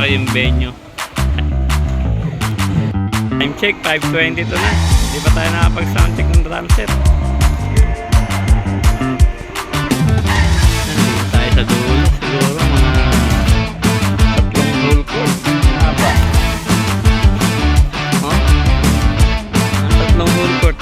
yung venue. Time check, 5:22 na. Hindi pa tayo nakapag-sound check ng drum set. Nandito tayo sa dulo. Siguro mga 3 roll course. Haba. Oh? 3 roll course.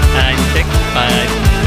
Time check, 5:23.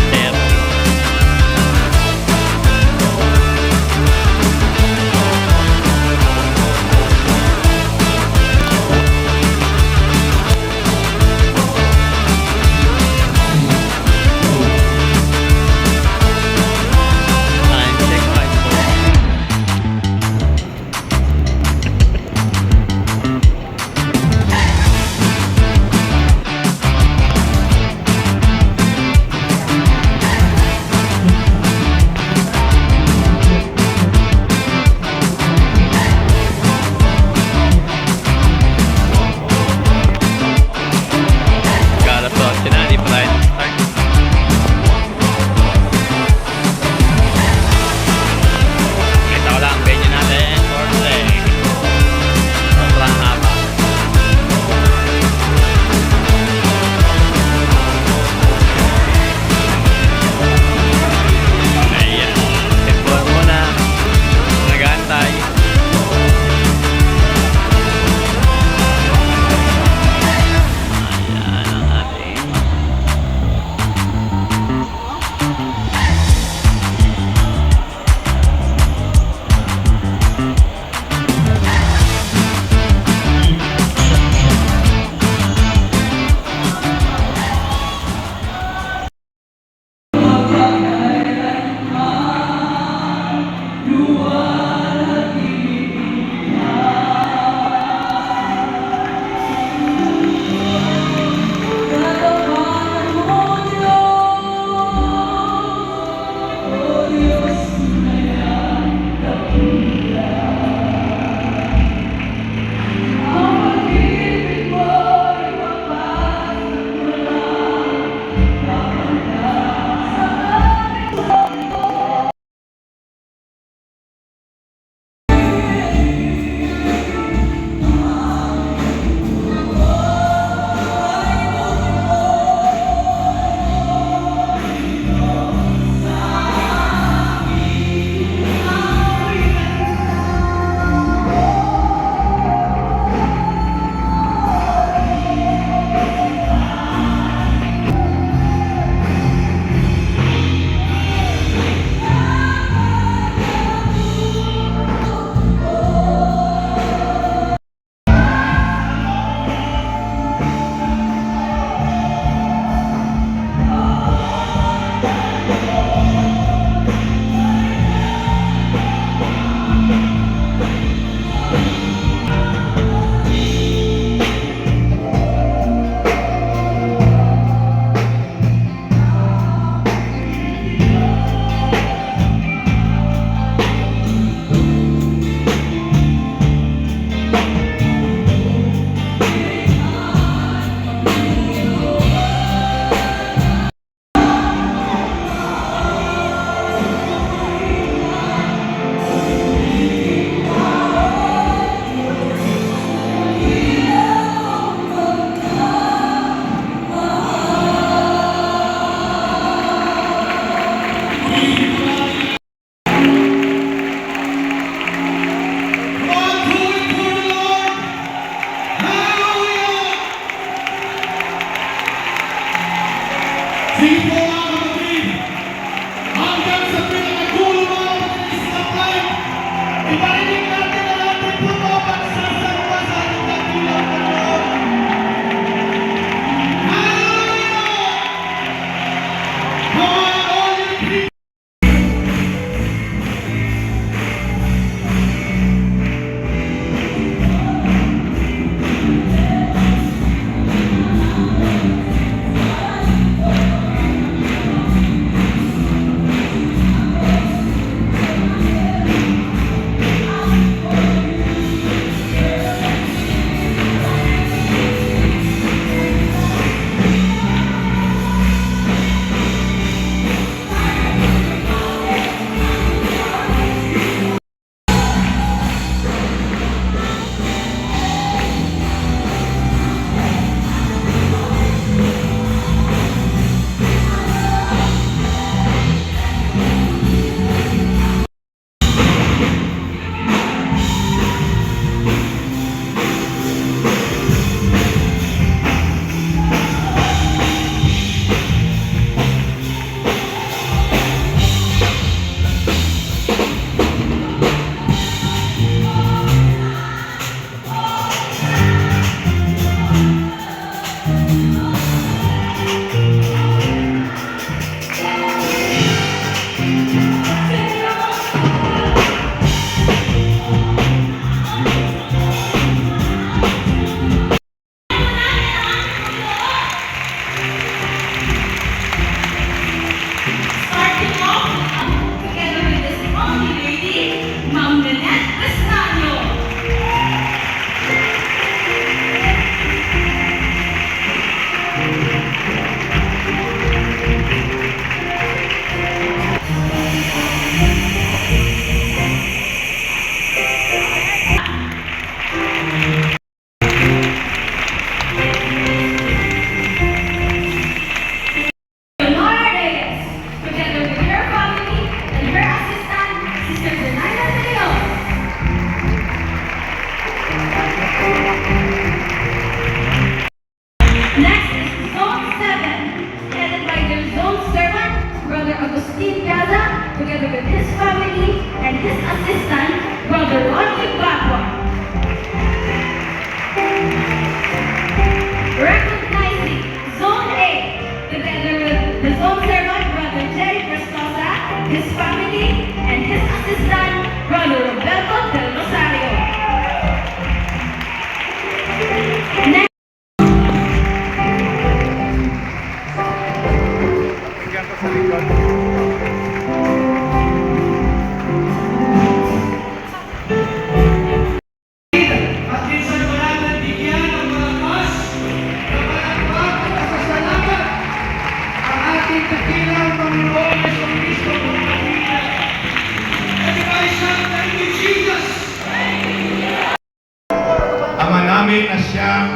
namin na siyang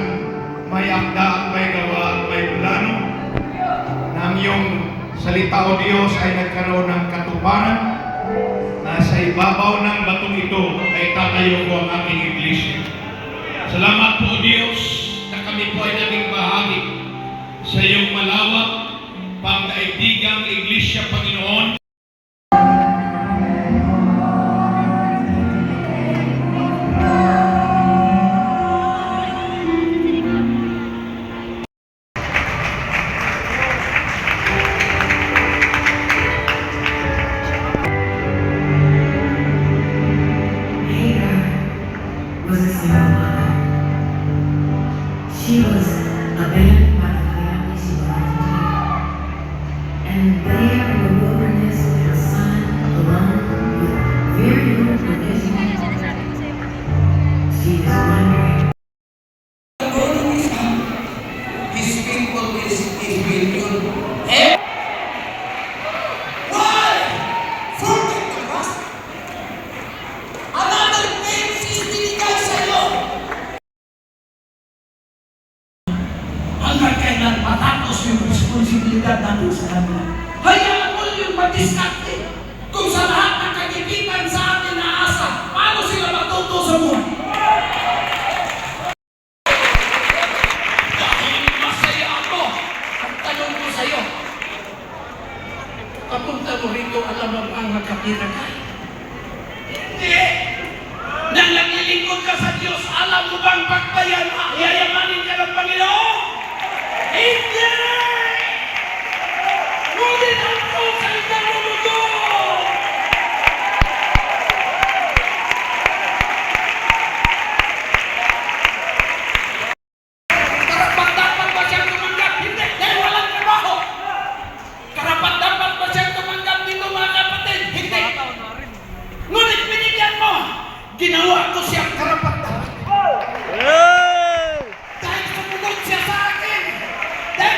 may akda at may gawa at may plano na ang iyong salita o Diyos ay nagkaroon ng katuparan na sa ibabaw ng batong ito ay tatayo ko ang aking iglesia. Salamat po Diyos na kami po ay naging bahagi sa iyong malawak pangdaigdigang iglesia, Panginoon. Hagar was a single mother. She was abandoned by the family she belonged to. And there in the wilderness with her son alone, with very little provision, she was wondering. His people is billion. Why? Forget the past. Another page is binigay sa'yo. Hanggang kailan matapos yung responsibilidad natin sa kanila. Hayaan mo yung madiskarte. Kung sa lahat ng kagipitan sa atin na asa, paano sila matuto sa buhay? Dahil masaya ako, ang tanong ko sa'yo, papunta mo rito, alam mo ang magkapira ka? Hindi! Nang naglilingkod ka sa Diyos, alam mo bang pagbayan, yayamanin ka ng Panginoon? Hindi! Ngunit ang pusay na luluto! Karapat-dapat ba siyang tumanggap? Hindi! Dahil walang trabaho! Karapat-dapat ba siyang tumanggap dito mga kapatid? Hindi! Ngunit binigyan mo! Ginawa ko siyang karapat-dapat! Dahil sumunod siya sa akin! Dahil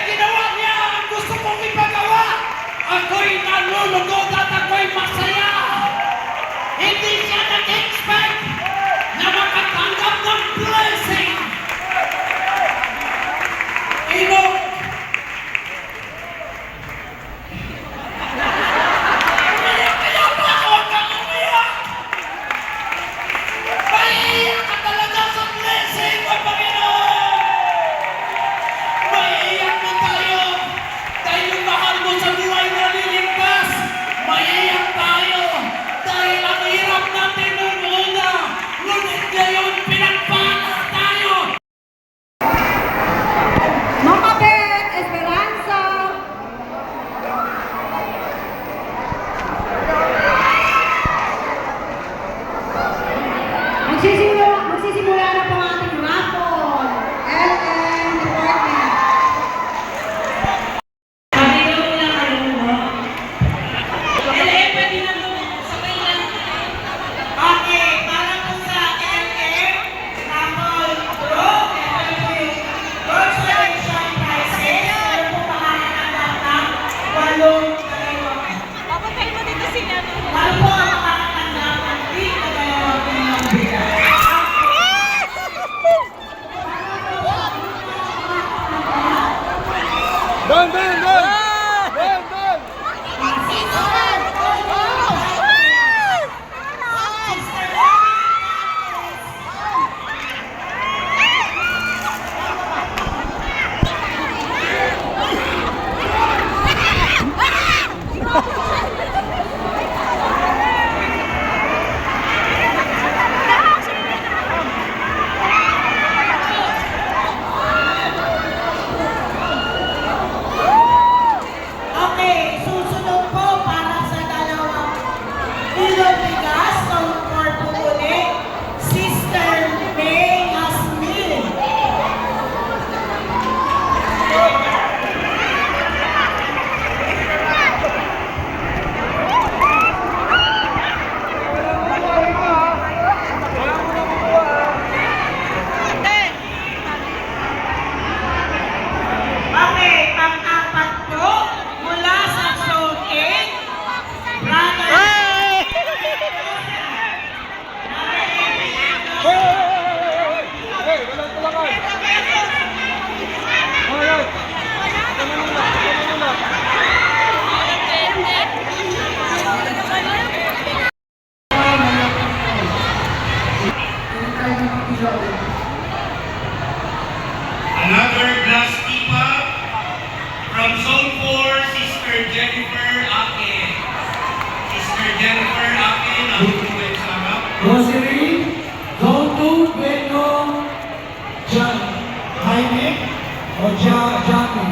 Johnny.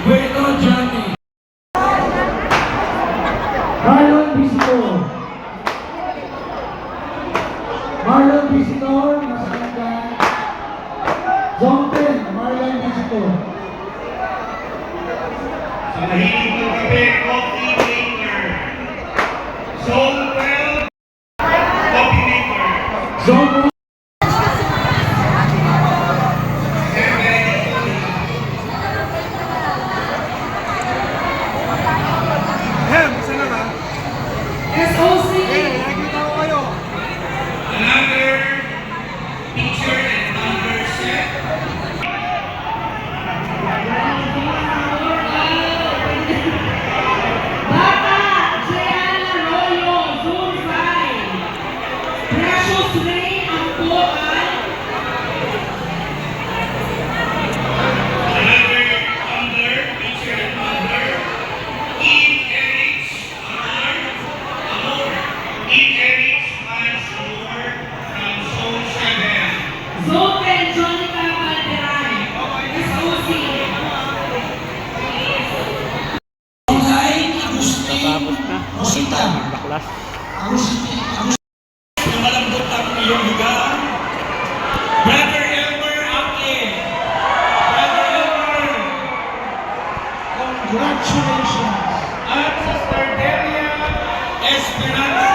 Bueno Johnny. Marlon Visitor. Marlon Visitor, nasaan ka? Zone 10, Marlon Visitor. Sa nahilig ng gabi, coffee maker. Zone 12, coffee maker. Zone 1. Another picture and number set. Bata, Jean Arroyo, Zone 5. Precious Ray Ampuan. Another number, picture and number. Eve Erich Amor. Eve Erich Amor from Zone 7. Zone 10, Jonica Valderay. SOC. Online, Agustin, Tapos na. Rosita. Baklas. Agustin, Yung malambot ang iyong lugar. Brother Elmer Ake. Brother Elmer. congratulations. At Sister Delia Esperanza.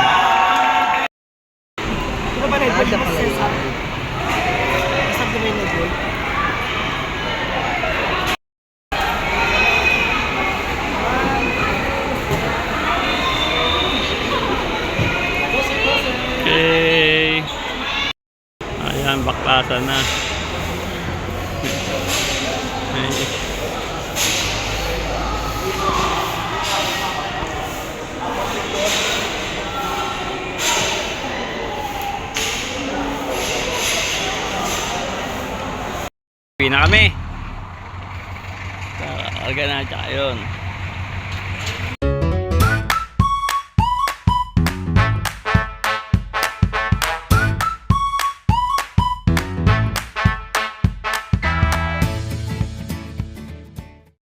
Okay. Ayan, baklasan na. Ay. Uwi na kami. Karga na tsaka yun.